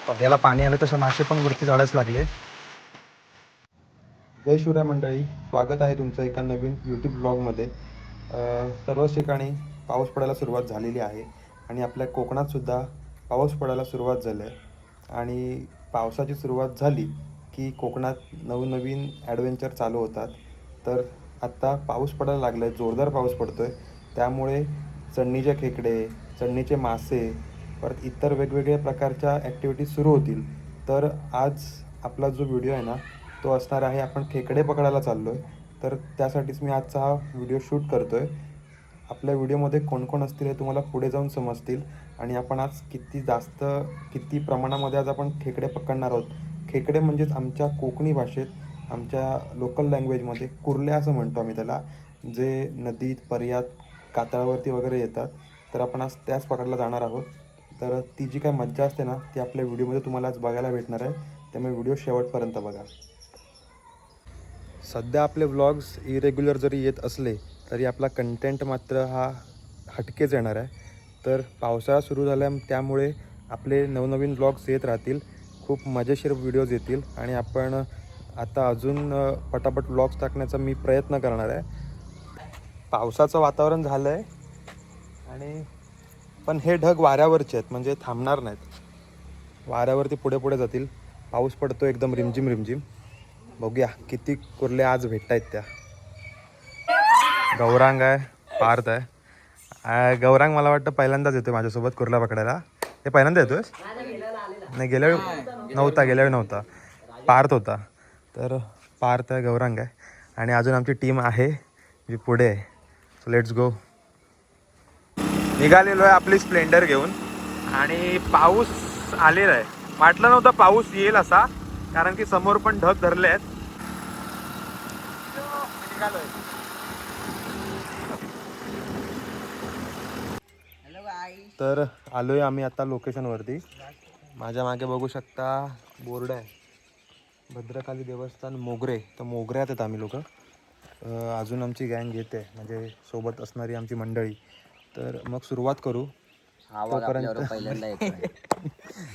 पद्याला पाणी आलं तसं मासे पण वरती चढायला लागले. जय शिवराय मंडळी, स्वागत आहे तुमचं एका नवीन यूट्यूब ब्लॉगमध्ये. सर्वच ठिकाणी पाऊस पडायला सुरुवात झालेली आहे आणि आपल्या कोकणातसुद्धा पाऊस पडायला सुरुवात झाली आहे. आणि पावसाची सुरुवात झाली की कोकणात नवनवीन ॲडव्हेंचर चालू होतात. तर आत्ता पाऊस पडायला लागला आहे, जोरदार पाऊस पडतो आहे. त्यामुळे चढणीचे खेकडे, चढणीचे मासे, परत इतर वेगवेगळ्या प्रकारच्या ॲक्टिव्हिटीज सुरू होतील. तर आज आपला जो व्हिडिओ आहे ना, तो असणार आहे, आपण खेकडे पकडायला चाललो आहे. तर त्यासाठीच मी आजचा हा व्हिडिओ शूट करतो आहे. आपल्या व्हिडिओमध्ये कोण कोण असतील हे तुम्हाला पुढे जाऊन समजतील. आणि आपण आज किती प्रमाणामध्ये आज आपण खेकडे पकडणार आहोत. खेकडे म्हणजेच आमच्या कोकणी भाषेत, आमच्या लोकल लँग्वेजमध्ये कुर्ल्या असं म्हणतो आम्ही त्याला, जे नदीत, पर्यात, कातळावरती वगैरे येतात. तर आपण आज त्याच पकडायला जाणार आहोत. तर ती जी काय मज्जा असते ना, ती आपल्या व्हिडिओमध्ये तुम्हाला आज बघायला भेटणार आहे. त्यामुळे व्हिडिओ शेवटपर्यंत बघा. सध्या आपले व्लॉग्स इरेग्युलर जरी येत असले तरी आपला कंटेंट मात्र हा हटकेच येणार आहे. तर पावसाळा सुरू झाला त्यामुळे आपले नवनवीन व्लॉग्स येत राहतील, खूप मजेशीर व्हिडिओज येतील आणि आपण आता अजून पटापट व्लॉग्स टाकण्याचा मी प्रयत्न करणार आहे. पावसाचं वातावरण झालं आहे आणि पण हे ढग वाऱ्यावरचे आहेत, म्हणजे थांबणार नाहीत, वाऱ्यावरती पुढे पुढे जातील. पाऊस पडतो एकदम रिमझिम रिमझिम. बघूया किती कुर्ल्या आज भेटत आहेत त्या. गौरांग आहे, पार्थ आहे. गौरांग मला वाटतं पहिल्यांदाच येतोय माझ्यासोबत कुर्ला पकडायला. हे पहिल्यांदा येतोय? नाही, गेल्या वेळी नव्हता, पार्थ होता. तर पार्थ आहे, गौरांग आहे आणि अजून आमची टीम आहे जी पुढे आहे. So let's go. निघालेलो आहे आपली स्प्लेंडर घेऊन आणि पाऊस आलेला आहे. वाटलं नव्हतं पाऊस येईल असा, कारण की समोर पण ढग धरले आहेत. तर आलोय आम्ही आता लोकेशनवरती. माझ्या मागे बघू शकता बोर्ड आहे, भद्रकाली देवस्थान मोगरे. तर मोगऱ्यात आहेत आम्ही लोक. अजून आमची गँग येते, म्हणजे सोबत असणारी आमची मंडळी. तर मग सुरुवात करू. तोपर्यंत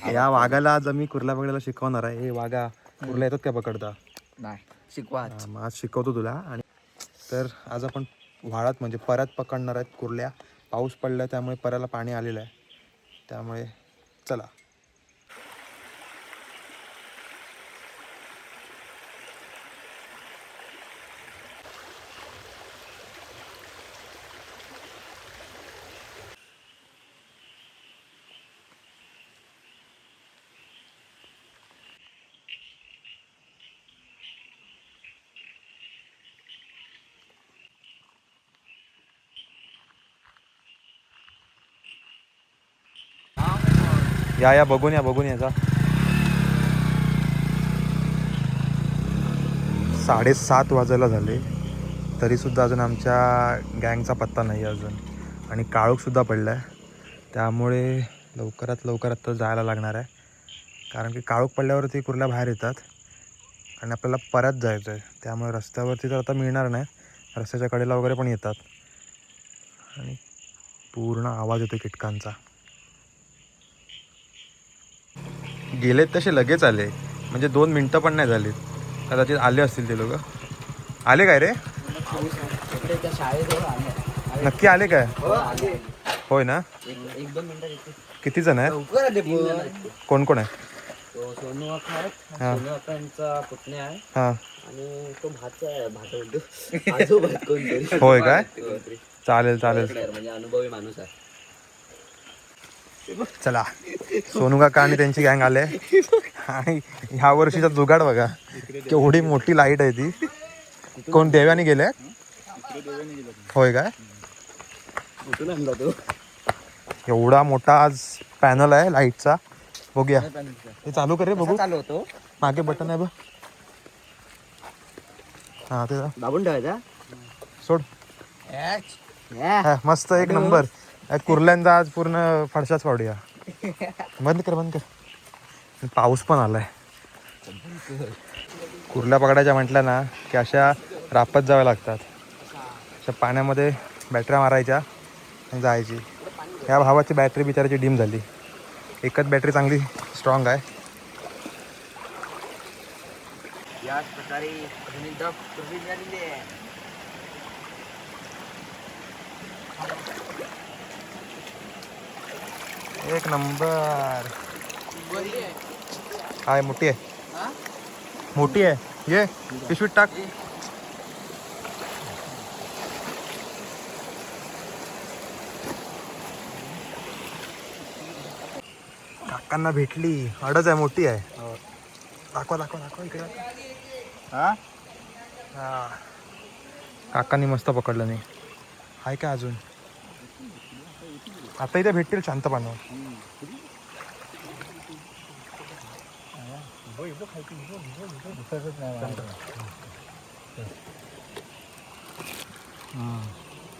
या वाघाला आज आम्ही कुर्ला पकडायला शिकवणार आहे. हे वाघा कुर्ला येतात का पकडता? नाही, शिकवा. मग आज शिकवतो तुला. आणि तर आज आपण व्हाळात म्हणजे परत पकडणार आहेत कुर्ल्या. पाऊस पडला त्यामुळे पराला पाणी आलेलं आहे, त्यामुळे चला. या बघून या जा. 7:30 वाजायला झाले तरीसुद्धा अजून आमच्या गँगचा पत्ता नाही अजून. आणि काळोखसुद्धा पडला आहे, त्यामुळे लवकरात लवकर आता जायला लागणार आहे. कारण की काळोख पडल्यावरती कुर्ल्या बाहेर येतात आणि आपल्याला परत जायचं आहे. त्यामुळे रस्त्यावरती तर आता मिळणार नाही, रस्त्याच्या कडेला वगैरे पण येतात आणि पूर्ण आवाज येतो कीटकांचा. गेलेत तसे लगेच आले, म्हणजे 2 मिनटं पण नाही झाली. कदाचित आले असतील ते लोक. आले काय रे? नक्की आले काय? होय ना? 1-2 मिनिटं. किती जण आहे? कोण कोण आहे? सोनू अक्का आहे, सोनू अक्कांचा पुतण्या आहे. हां, आणि तो भाचा आजोबा कोणतरी. होय काय? चालेल म्हणजे अनुभवी माणूस आहे. चला. सोनू काका आणि त्यांची गँग आले. आणि ह्या वर्षीचा जुगाड बघा, केवढी मोठी लाईट आहे ती. कोण देव्याने गेले? होय काय? कुठून आणला तो? एवढा मोठा आज पॅनल आहे लाईटचा. बघूया, हे चालू कर रे, बघू. चालू होतो, मागे बटन आहे बघ. हां, ते दाबून ठेवायचा. सोड. मस्त, एक नंबर. कुर्ल्यांचा आज पूर्ण फडशाच पाडूया. बंद कर. पाऊस पण आलाय. कुर्ल्या पकडायच्या म्हटल्या ना की अशा रापत जाव्या लागतात. अशा पाण्यामध्ये बॅटऱ्या मारायच्या आणि जायची. ह्या भावाची बॅटरी बिचाराची डीम झाली. एकच बॅटरी चांगली स्ट्रॉंग आहे, अशाच प्रकारे अजून एकदा प्रवेश झालेली आहे. एक नंबर. हाय मोठी आहे, मोठी आहे. ये पिशवीत टाक. काकांना भेटली, अडच आहे, मोठी आहे. दाखवा दाखवा दाखवा इकडे. हा हा, काकांनी मस्त पकडलं. नाही आहे का अजून? आता इथे भेटतील शांत पाण्यावर.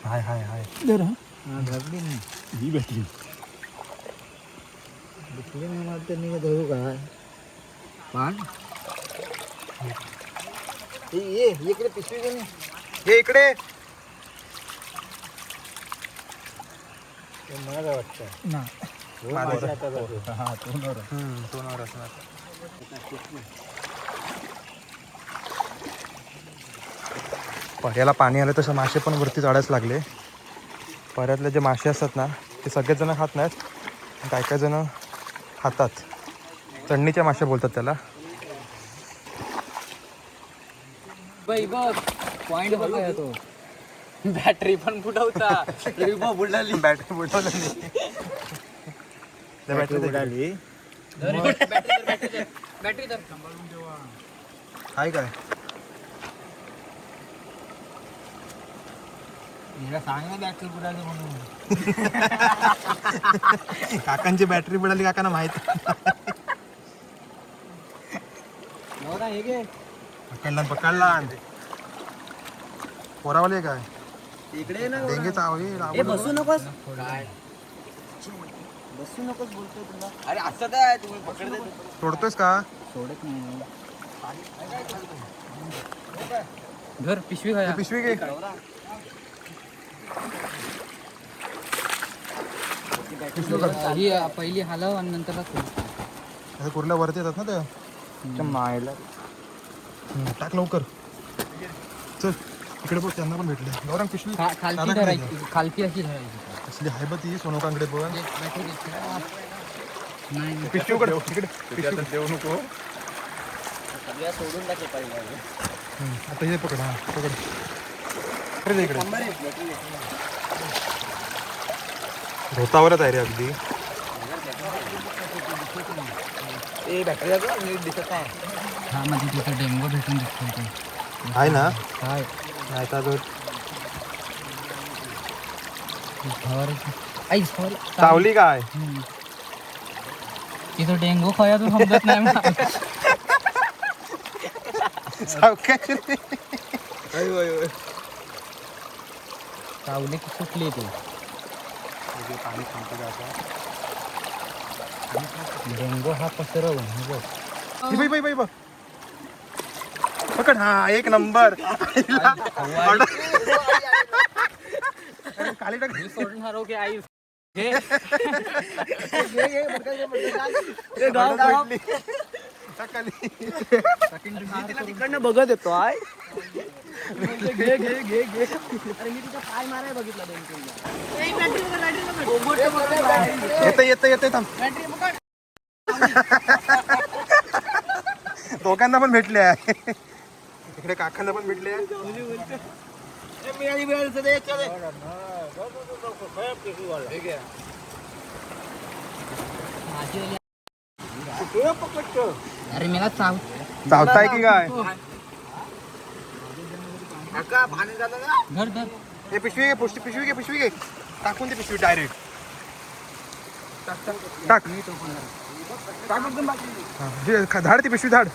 हाय हाय हाय. ही भेटली धरू काय पान ये इकडे पिशवी घेऊन हे इकडे. मला वाटतं ना तोंडावर असणार. पर्याला पाणी आलं तसं मासे पण वरती चढायला लागले. पर्यातले जे मासे असतात ना ते सगळेच जण खात नाहीत, काय काय जण खातात. चढणीचे मासे बोलतात त्याला. पॉइंट बघा तो बॅटरी पण बुडवता तरी पण बुडाली. बॅटरी बुडवलं नाही. बॅटरी बुडाली. बॅटरी हाय काय? सांग ना बॅटरी बुडाली म्हणून. काकांची बॅटरी बुडाली काकांना माहित. हे घे पकडला पकडला. पोरावाले काय इकडे ना डेंगे चावली. बसू नकोस काय बसू नकोस बोलतोय तुला. अरे असं काय तुम्ही पकडते सोडतोयस का? सोडत नाही. घर पिशवी खाया पिशवी घे. ही पहिली हलव आणि नंतर कुर्ल्या वरती येतात ना ते मायला. टाक लवकर. चल इकडे बघ, त्यांना पण भेटले. गौरंग पिशवी खालची धरायची, खालची अशी धरायची. असली हाय बघ ती सोनोकांकडे बघ. नाही पिशवी उघड तिकडे. पिशवी देऊ नको. सगळ्या सोडून टाकू पाहिजे. आता हे पकड. हा पकड. अरे इकडे धोतावरच आहे रे अगदी. बॅटरी दिसत आहे. हा मध्ये तिथं डेंगू भेटून दिसतो. आहे ना? काय नाही तर चावली काय? तिथं डेंगू खया तू समजत नाही ना. चावले की सुटले ते. पाणी थांबतं आता. डेंगू हा पसरवून पकड. हा एक नंबर. खाली टाक. सोडून हरव की आई. तिकडनं बघत येतो आय. घे घे घे घे. अरे मी तिथं पाय माराय बघितला. येते थांब. दोघांना पण भेटले आहे. इकडे काकांना पण भेटले. अरे मला चावताय की काय? घर घर हे पिशवी घे. पिशवी घे. टाकून दे पिशवी डायरेक्ट. टाक. धाड ती पिशवी धाड.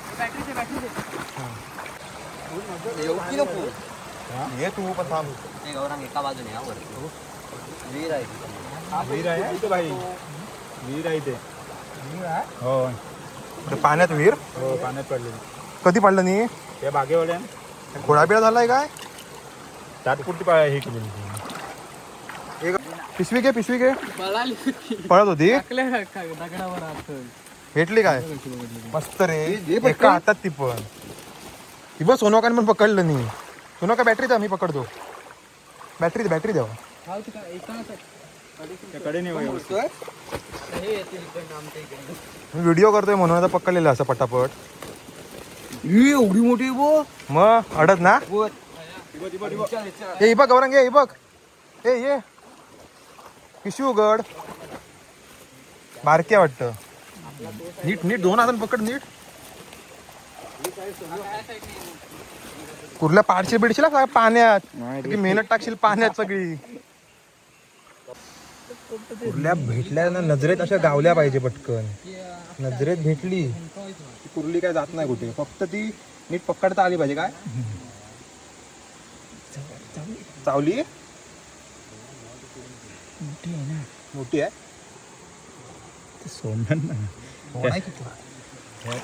ये तू पण थांब. एका बाजूने विहीर आहे. विहीर आहे इथे भाई. विहीर आहे इथे. हो पाण्यात विहीर. हो पाण्यात पडले. कधी पडलं नाही? त्या बागेवाल्या घोडाबिळा झालाय काय? तात्पुरती हे केली. पिशवी घे. पळाली पळत होती. दगडावर भेटली काय? मस्त रे. एका हातात ती पण. ही बघ सोनोकाने पण पकडलं नाही. सोनोका बॅटरी द्या, मी पकडतो. बॅटरी द्यावा. त्याकडे नाही व्यवस्थित. मी व्हिडिओ करतोय म्हणून आता पकडलेलं असं पटापट. एवढी मोठी बो मग अडत ना. हे बघ गौरंग, हे बघ. ये पिशूगड बारके वाटतं. नीट 2 हातानं पकड नीट. कुर्ल्या पाडशील बिडशील का पाण्यात. किती मेहनत टाकशील पाण्यात सगळी. कुर्ल्या भेटल्या ना नजरेत अशा गावल्या पाहिजे पटकन. नजरेत भेटली ती कुर्ली काय जात नाही कुठे. फक्त ती नीट पकडता आली पाहिजे. काय चावली मोठी आहे. सोडणार ना.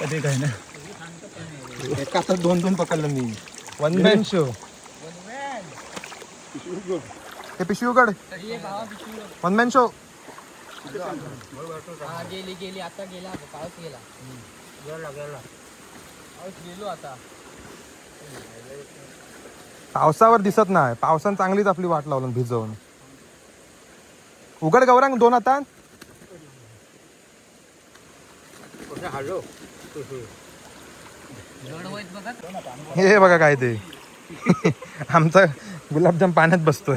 कधी काय ना. एका हातात 2 पकडलं मी. One man show. हे पिशवी उघड. One man show. गेली आता गेला पाऊस गेला. गेलो आता. पावसावर दिसत नाही. पावसानं चांगलीच आपली वाट लावलं भिजवून. उघड गौरांग 2 हातात. हे बघा काय ते. आमचा गुलाबजाम पाण्यात बसतोय.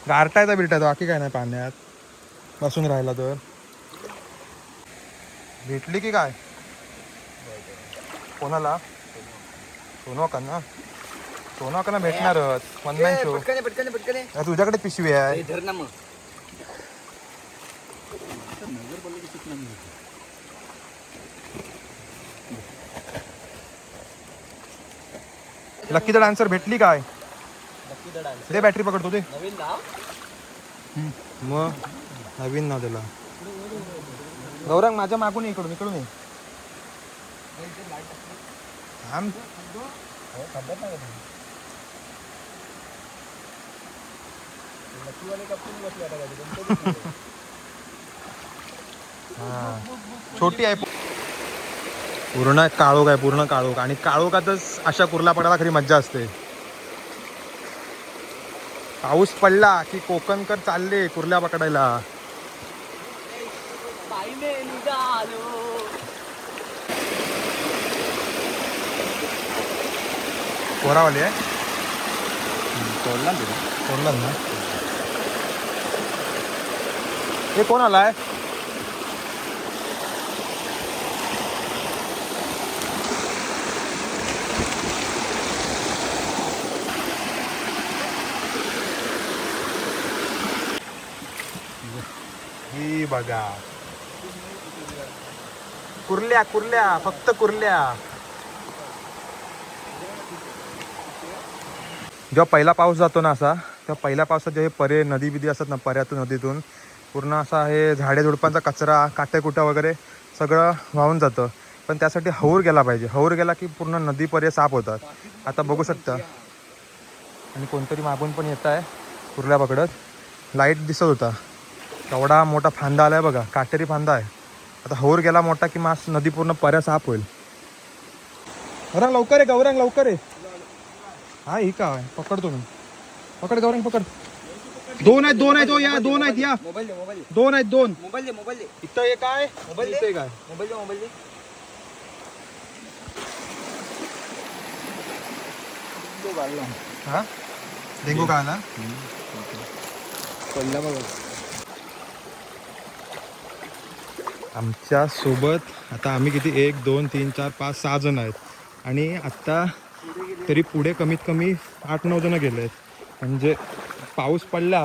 गारटायचा बिरटायचा बाकी काय नाही. पाण्यात बसून राहिला तर भेटली की काय. कोणाला सोनोकांना भेटणारच. One man show. तुझ्याकडे पिशवी आहे. लकी द डान्सर भेटली काय. दे बॅटरी पकडतो ते. मग नवीन नाव त्याला. गौरंग माझ्या मागून इकडून ये. छोटी आहे. पूर्ण काळोख आहे. पूर्ण काळोख. आणि काळोखातच अशा कुर्ला पडायला खरी मज्जा असते. पाऊस पडला की कोकणकर चालले कुर्ल्या पकडायला. कोरावाली आहे. सोडला ना. हे कोण आलाय. ही बघा कुर्ल्या फक्त कुर्ल्या. जेव्हा पहिला पाऊस जातो ना असा, तेव्हा पहिल्या पावसात जे परे नदी बिदी असतात ना, पर्यातून नदीतून पूर्ण असा हे झाडे झुडपांचा कचरा काटेकुटा वगैरे सगळं वाहून जातं. पण त्यासाठी हौर गेला पाहिजे. हौर गेला की पूर्ण नदी पर्य साफ होतात. आता बघू शकता. आणि कोणतरी मागून पण येत आहे कुर्ल्या पकडत. लाईट दिसत होता. एवढा मोठा फांदा आलाय बघा. काटेरी फांदा आहे. आता हौर गेला मोठा की मास नदी पूर्ण पर्या साफ होईल. गौरंग लवकर आहे. गौरंग लवकर आहे. हा ही काय पकडतो मी. पकड गौरंग पकड. 2 आहेत. 2 आहेत. या 2 आहेत. या 2 आहेत. 2 मोबाईल इथं एक आहे. इथं एक आहे. मोबाईल हा डेंगू काय आला. पडला बघा. आमच्या सोबत आता आम्ही किती 1 2 3 4 5 6 जण आहेत. आणि आत्ता तरी पुढे कमीत कमी 8-9 जण गेले आहेत. म्हणजे पाऊस पडला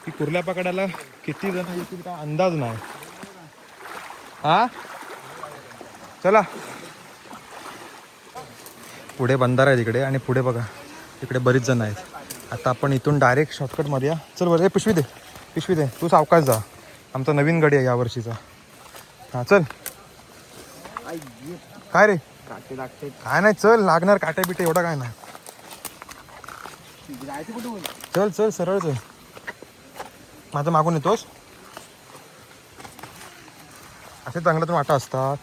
की कुर्ल्या पकडायला किती जण येतील का अंदाज नाही. हा चला. पुढे बंधारा आहे तिकडे. आणि पुढे बघा तिकडे बरीच जण आहेत. आता आपण इथून डायरेक्ट शॉर्टकट मारूया. चल बरं. पिशवी दे. तू सावकाश जा. आमचा नवीन गाडी आहे यावर्षीचा. हां चल. काय रे काटे लागते. काय नाही. चल लागणार काटे बिटे एवढा काय नाही. जायचं कुठून. चल सरळ चल. माझं मागून येतोस. असे चांगले तर वाटा असतात.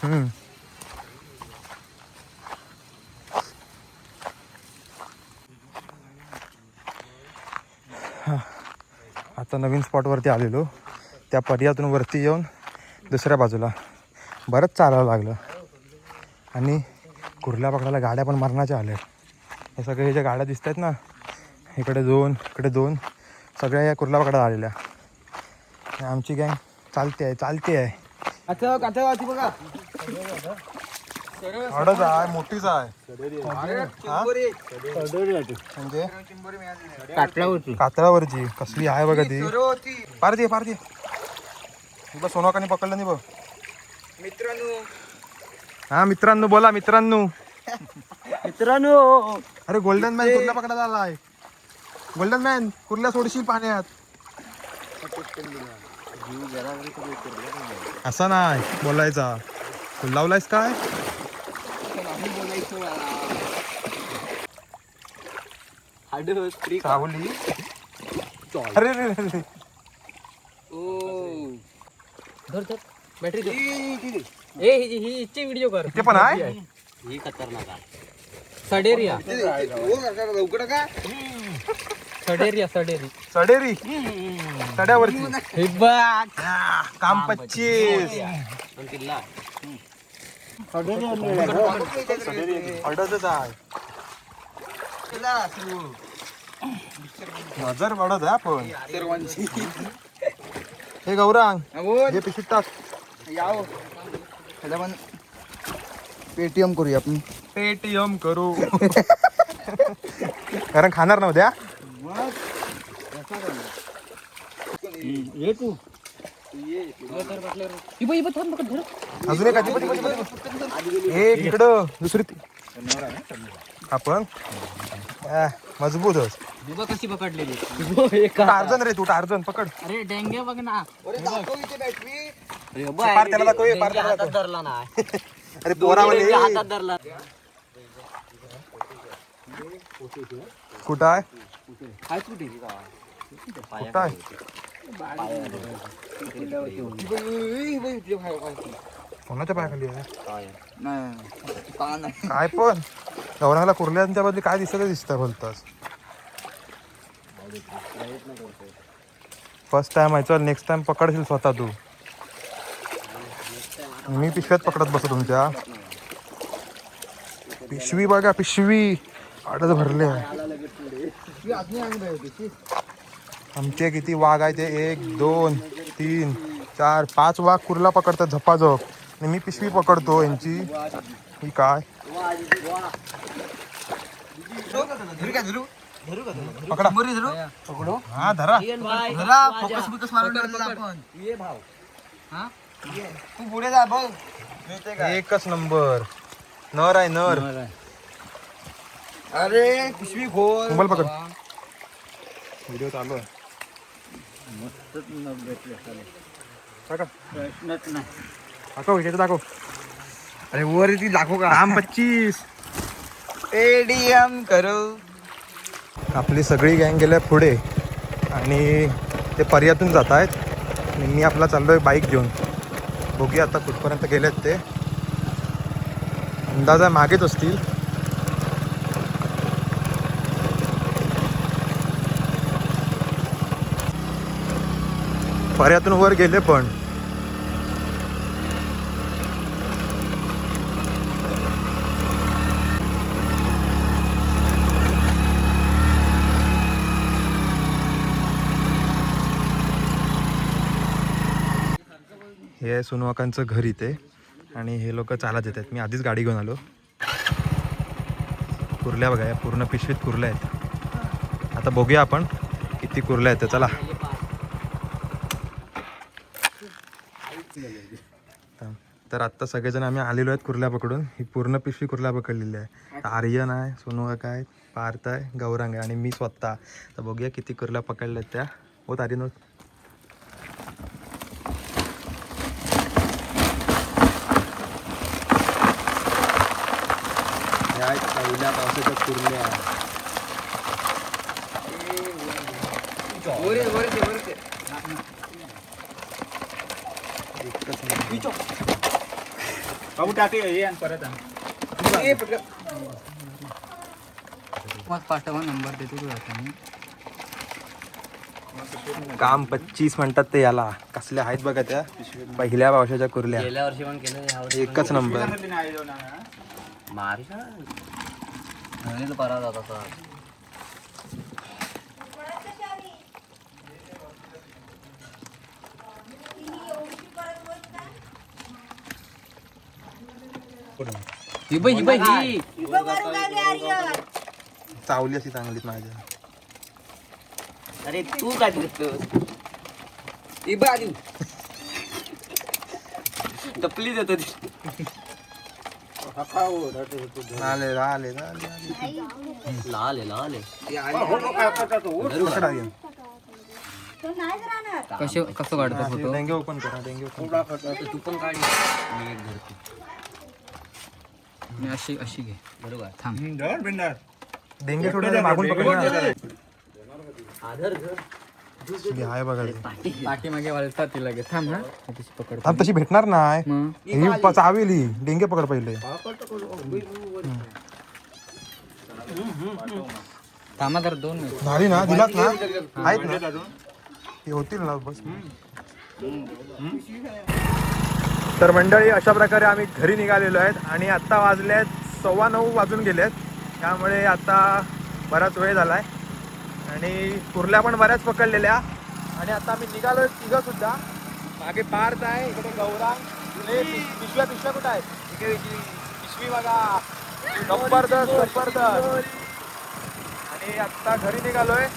हम्म. हा. आता नवीन स्पॉटवरती आलेलो. त्या पर्यातून वरती येऊन दुसऱ्या बाजूला बरंच चालावं लागलं. आणि कुर्ल्या पकडायला गाड्या पण मरणाच्या आल्या. हे सगळे हे ज्या गाड्या दिसत आहेत ना, इकडे दोन सगळ्या या कुर्ला पकडायला आलेल्या. आणि आमची गँग चालते आहे. बघा अडच आहे, मोठीच आहे. म्हणजे कातळावरची कसली आहे बघा ती. पारती तुला सोनाकानी पकडलं नाही बघ. मित्रांनो बोला मित्रांनो. अरे गोल्डन मॅन कुर्ला पकडायला आलाय. गोल्डन मॅन कुर्ला सोडशील पाण्यात. असा नाही बोलायचा. लावलायस काय? सावली. अरे बॅटरी ही व्हिडिओ कर. इथे पण आहे. ही खतरनाक आहे. सडेरिया सडेरी सड्यावरची हे बघ काम 25. अडतच आहे. नजर पडत आहे आपण. हे गौरांग हे पिशवीत टाक. पेटीएम करूया आपण. पेटीएम करू. कारण खाणार नव्हत्या. अजून एक एक इकडं दुसरी आपण मजबूतच. कशी पकडलेली टार्झन रे तू. टार्झन पकड. अरे डेंग्या बघ ना. पार त्याला दाखव, पार त्याला दाखव. धरला ना. अरे पोरावले हातात धरला. कुठं आहे? कुठे कुठं आहे? कोणाच्या पायाखाली आहे? काय पण गौरांगला कुर्ल्यांच्या बदली काय दिसतं बोलतास. फर्स्ट टाइम आहे. चल नेक्स्ट टाइम पकडशील स्वतः तू. मी पिशव्यात पकडत बसतो तुमच्या. पिशवी बघा पिशवी आडच भरले. आमचे किती वाघ आहे ते 1 2 3 4 5 वाघ कुर्ला पकडतात झपाझप. आणि मी पिशवी पकडतो यांची. ही काय पकडा. हा धरा. तू पुढे जा बघ. एकच नंबर. नर आहे नर. अरे पिशवी खोल. मोबाईल पकड. व्हिडिओ चालू आहे. दाखव इकडे दाखव. अरे वर ती दाखव का. काम 25. पेटीएम करू. आपली सगळी गँग गेल्या पुढे आणि ते पर्यातून जात आहेत. आणि मी आपला चाललोय बाईक घेऊन. बघूया आता कुठपर्यंत गेलेत ते. अंदाजा मागेच असतील. पर्यातून वर गेले पण. हे सोनवाकांचं घर इथे. आणि हे लोक चालत येत आहेत. मी आधीच गाडी घेऊन आलो. कुर्ल्या बघा या पूर्ण पिशवीत कुर्ल्या आहेत. आता बघूया आपण किती कुर्ल्या आहेत. चला तर आत्ता सगळेजण आम्ही आलेलो आहेत कुर्ल्या पकडून. ही पूर्ण पिशवी कुर्ल्या पकडलेली आहे. आर्यन आहे, सोनवाक आहे, पार्थ आहे, गौरांग आहे आणि मी स्वतः. तर बघूया किती कुर्ल्या पकडल्यात त्या. होत आर्यन होत. पहिल्या पावसाच्या कुर्ल्या. बाबू टाके ये आणि परत आण. मग पाठवा नंबर देतो तू आता मी. काम 25 म्हणतात ते याला. कसल्या आहेत बघा त्या पहिल्या पावसाच्या कुर्ल्या. गेल्या वर्षी पण केलं ह्या वर्षी एकच नंबर. मारी धरणीला परार जात असा. ही बाई ही बाई ही चावली अशी चांगलीच माझ्या. अरे तू काय करतोस? ही बाई आली टपली देतो ती. आले आले आले लाल आहे लाल आहे. कसं काढतो फोटो? डेंगे ओपन करा. डेंगे ओपन तू पण काढ. मी एक धरतो. मी अशी अशी घे. बरोबर थांब. डेंगे थोडं मागून पकडणार. आधार घर आहे बघा ते. पाठी मागे वळतात तिला घे. थांब हा तशी पकड. थांब तशी भेटणार नाही. मग ही चावेल ही. डेंगे पकड पहिले. थांबा तर 2 मिनिट. झाली ना. दिलात ना. आहेत ना ते होतील ना बस. तर मंडळी अशा प्रकारे आम्ही घरी निघालेलो आहेत आणि आत्ता वाजले आहेत 9:15 वाजून गेलेत. त्यामुळे आता बराच वेळ झाला आहे आणि कुर्ल्या पण बऱ्याच पकडलेल्या आणि आता आम्ही निघालो तिघं सुद्धा. मागे पार्थ आहे, इकडे गौरांग. पिशव्या कुठं आहेत? इकडे पिशवी बघा. जबरदस्त जबरदस्त. आणि आत्ता घरी निघालोय.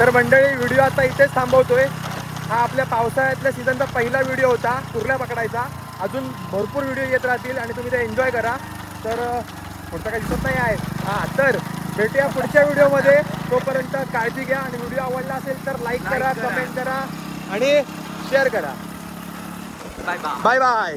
तर मंडळी व्हिडिओ आता इथेच थांबवतोय. हा आपल्या पावसाळ्यातल्या सीझनचा पहिला व्हिडिओ होता कुर्ल्या पकडायचा. अजून भरपूर व्हिडिओ येत राहतील आणि तुम्ही ते एन्जॉय करा. तर पुढचं काही दिसत नाही आहे. तर भेटूया पुढच्या व्हिडिओमध्ये. तोपर्यंत काळजी घ्या आणि व्हिडिओ आवडला असेल तर लाईक करा, कमेंट करा आणि शेअर करा. Bye bye.